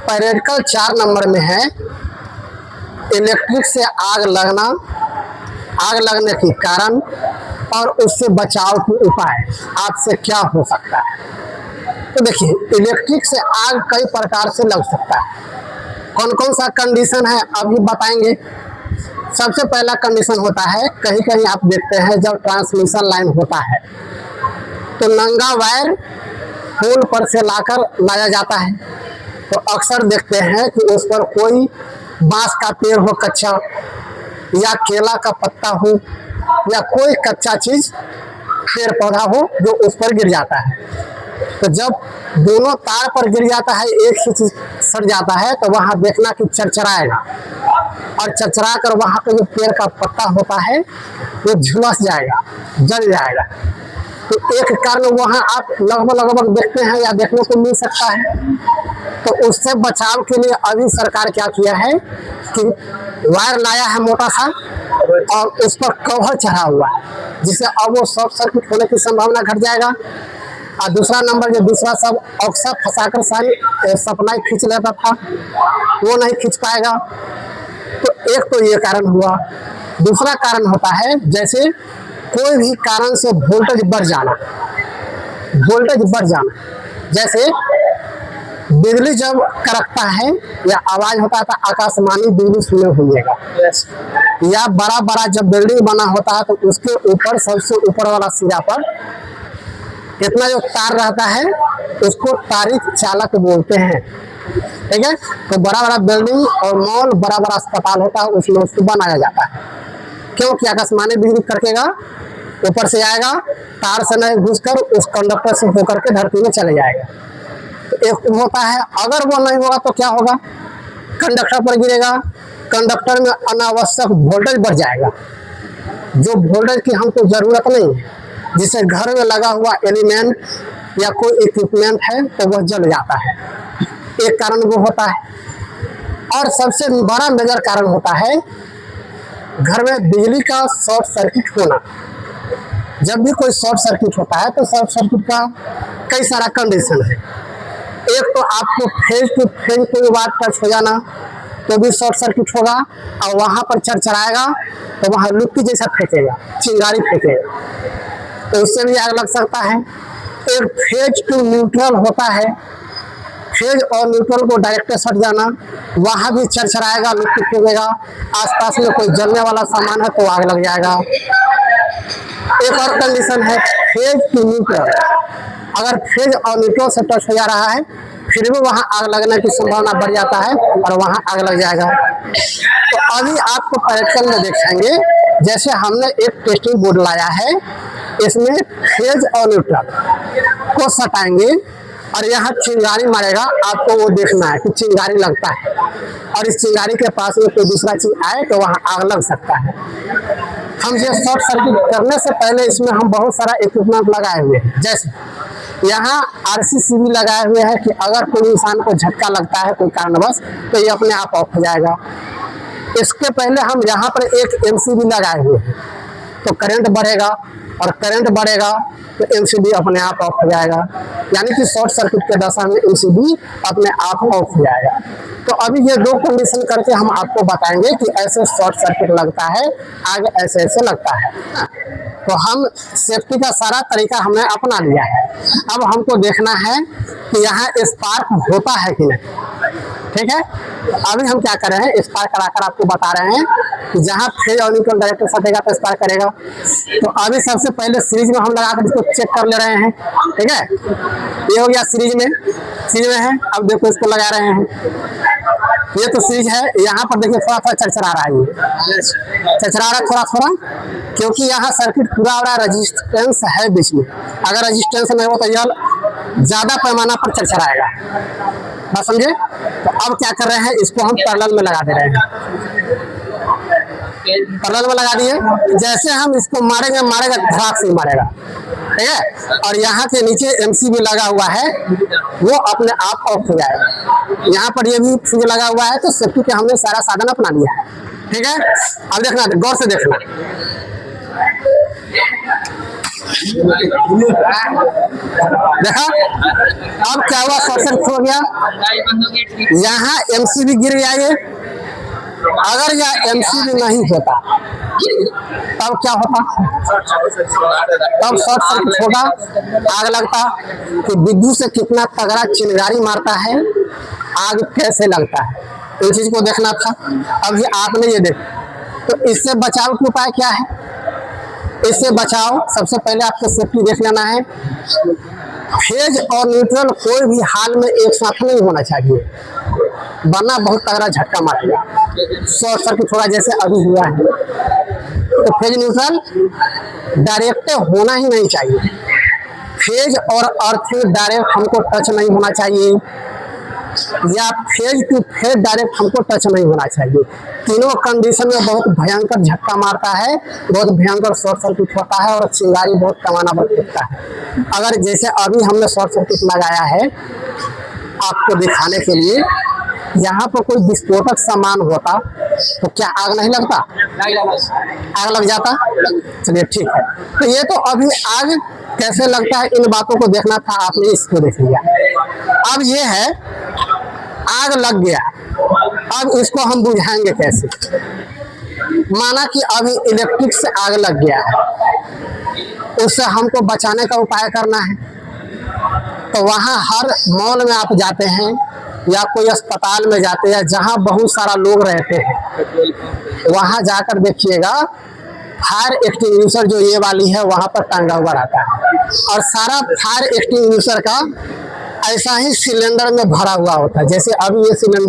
Practical 4 number में है electric से आग लगने के कारण और उससे बचाव के उपाय आपसे क्या हो सकता है। तो देखिए, इलेक्ट्रिक से आग कई प्रकार से लग सकता है। कौन कौन सा कंडीशन है अभी बताएंगे। सबसे पहला कंडीशन होता है, कहीं कहीं आप देखते हैं जब ट्रांसमिशन लाइन होता है तो नंगा वायर पोल पर से लाया जाता है। तो अक्सर देखते हैं कि उस पर कोई बांस का पेड़ हो कच्चा, या केला का पत्ता हो, या कोई कच्चा चीज पेड़ पौधा हो जो उस पर गिर जाता है। तो जब दोनों तार पर गिर जाता है, एक ही चीज सड़ जाता है, तो वहां देखना कि चरचराएगा, और चरचरा कर वहां पे जो पेड़ का पत्ता होता है वो झुलस जाएगा, जल जाएगा। तो एक कारण वहां आप लगभग देखते हैं या देखने को मिल सकता है। तो उससे बचाव के लिए अभी सरकार क्या किया है कि वायर लाया है मोटा सा, और उस पर कवर चढ़ा हुआ है, जिससे अब वो शॉर्ट सर्किट होने की संभावना घट जाएगा। और दूसरा नंबर, जो दूसरा सब ऑक्सा फंसाकर सारी सप्लाई खींच लेता था, वो नहीं खींच पाएगा। तो एक तो ये कारण हुआ। दूसरा कारण होता है, जैसे कोई भी कारण से वोल्टेज बढ़ जाना, जैसे बिजली जब कड़कता है या आवाज होता है तो आकाशवाणी बिजली सुने होइएगा, या बड़ा जब बिल्डिंग बना होता है तो उसके ऊपर सबसे ऊपर वाला सिरा पर इतना जो तार रहता है उसको तारिक चालक बोलते हैं। ठीक है, तो बड़ा बिल्डिंग और मॉल, बड़ा अस्पताल होता है, उसमें उसको बनाया जाता है। क्योंकि आकाशवाणी बिजली कड़केगा, ऊपर से आएगा, तार से नहीं घुसकर उस कंडक्टर से होकर के धरती में चले जाएगा। तो एक होता है, अगर वो नहीं होगा तो क्या होगा, कंडक्टर पर गिरेगा, कंडक्टर में अनावश्यक वोल्टेज बढ़ जाएगा, जो वोल्टेज की हमको जरूरत नहीं है, जिसे घर में लगा हुआ एलिमेंट या कोई इक्विपमेंट है तो वह जल जाता है। एक कारण वो होता है। और सबसे बड़ा मेजर कारण होता है घर में बिजली का शॉर्ट सर्किट होना। जब भी कोई शॉर्ट सर्किट होता है तो शॉर्ट सर्किट का कई सारा कंडीशन है। एक तो आपको फेज टू फेज कोई वाट टच हो जाना तो भी शॉर्ट सर्किट होगा, और वहां पर चरचराएगा तो वहां लुक्की जैसा फेंकेगा, चिंगारी फेंकेगा, तो उससे भी आग लग सकता है। एक फेज टू न्यूट्रल होता है, फेज और न्यूट्रल को डायरेक्ट सट जाना, वहां भी चरचराएगा, लुक्की फेंकेगा, आसपास में कोई जलने वाला सामान है तो आग लग जाएगा। एक और कंडीशन है फेज टू न्यूट्रल, अगर फेज और न्यूट्रल से टच हो जा रहा है फिर भी वहां आग लगने की संभावना बढ़ जाता है और वहां आग लग जाएगा। तो अभी आपको प्रैक्टिकल में देखेंगे, जैसे हमने एक टेस्टिंग बोर्ड लाया है, इसमें फेज और न्यूट्रल को सटाएंगे और यहाँ चिंगारी मारेगा, आपको वो देखना है कि चिंगारी लगता है, और इस चिंगारी के पास में कोई दूसरा चीज आए तो वहाँ आग लग सकता है। हम ये शॉर्ट सर्किट करने से पहले इसमें हम बहुत सारा इक्विपमेंट लगाए हुए हैं, जैसे यहाँ RCCB लगाए हुए हैं कि अगर कोई इंसान को झटका लगता है कोई कारणवश तो ये अपने आप ऑफ हो जाएगा। इसके पहले हम यहाँ पर एक MCB लगाए हुए हैं, तो करंट बढ़ेगा, और करंट बढ़ेगा तो MCB अपने आप ऑफ हो जाएगा, यानी कि शॉर्ट सर्किट के दशा में MCB अपने आप ऑफ हो जाएगा। तो अभी ये दो कंडीशन करके हम आपको बताएंगे कि ऐसे शॉर्ट सर्किट लगता है, आग ऐसे लगता है। तो हम सेफ्टी का सारा तरीका हमने अपना लिया है। अब हमको देखना है कि यहाँ स्पार्क होता है कि नहीं। ठीक है, अभी हम क्या कर रहे हैं, स्पार्क कराकर आपको बता रहे हैं कि जहाँ फेज और न्यूट्रल डायरेक्ट सटेगा तो स्पार्क करेगा। तो अभी सबसे पहले सीरीज में हम लगाकर इसको चेक कर ले रहे हैं। ठीक है, ये हो गया सीरीज में है। अब देखो इसको लगा रहे हैं, ये तो सीरीज है। यहाँ पर देखिए थोड़ा चरचरा रहा है, ये चरचरा रहा है थोड़ा, क्योंकि यहाँ सर्किट पूरा हो रहा है, रजिस्टेंस है बीच में। अगर रजिस्टेंस नहीं हो तो यह ज्यादा पैमाना पर चरचराएगा, बात समझे। तो अब क्या कर रहे हैं, इसको हम पैरेलल में लगा दे रहे हैं। पैरेलल में लगा दिए, जैसे हम इसको मारेगा धड़ाक से मारेगा। ठीक है, और यहाँ के नीचे MCB लगा हुआ है, वो अपने आप ऑफ हो जाएगा। यहाँ पर ये भी फ्यूज लगा हुआ है, तो सेफ्टी के हमने सारा साधन अपना लिया है। ठीक है, अब देखना, गौर से देखना। देखा अब क्या हुआ, शॉर्ट सर्किट हो गया, यहाँ एमसीबी गिर गया ये। अगर यह एमसीबी नहीं होता तब क्या होता, तब शॉर्ट सर्किट होगा, आग लगता। कि विद्युत से कितना तगड़ा चिंगारी मारता है, आग कैसे लगता है, इन चीज को देखना था। अब ये आपने ये देख, तो इससे बचाव के उपाय क्या है? इससे बचाव सबसे पहले आपको सेफ्टी देख लेना है। फेज और न्यूट्रल कोई भी हाल में एक साथ नहीं होना चाहिए, वरना बहुत तगड़ा झटका मारेगा, शॉर्ट सर्किट होगा जैसे अभी हुआ है। तो फेज न्यूट्रल डायरेक्ट होना ही नहीं चाहिए, फेज और अर्थ डायरेक्ट हमको टच नहीं होना चाहिए, या फेज टू फेज डायरेक्ट हमको टच नहीं होना चाहिए। तीनों कंडीशन में बहुत भयंकर झटका मारता है, बहुत भयंकर शॉर्ट सर्किट होता है और चिंगारी बहुत कमाना बढ़ता है। अगर जैसे अभी हमने शॉर्ट सर्किट लगाया है आपको दिखाने के लिए, यहाँ पर कोई विस्फोटक सामान होता तो क्या आग नहीं लगता, आग लग जाता। चलिए ठीक है, तो ये तो अभी आग कैसे लगता है इन बातों को देखना था, आपने इसको देख लिया। अब ये है आग लग गया, अब इसको हम बुझाएंगे कैसे। माना कि अभी इलेक्ट्रिक से आग लग गया है, उससे हमको बचाने का उपाय करना है। तो वहाँ हर मॉल में आप जाते हैं या कोई अस्पताल में जाते हैं जहाँ बहुत सारा लोग रहते हैं, वहाँ जाकर देखिएगा फायर एक्सटिंग्विशर जो ये वाली है वहाँ पर टांगा हुआ रहता है, और सारा फायर एक्सटिंग्विशर का ऐसा ही सिलेंडर में भरा हुआ होता है। जैसे अभी ये सिलेंडर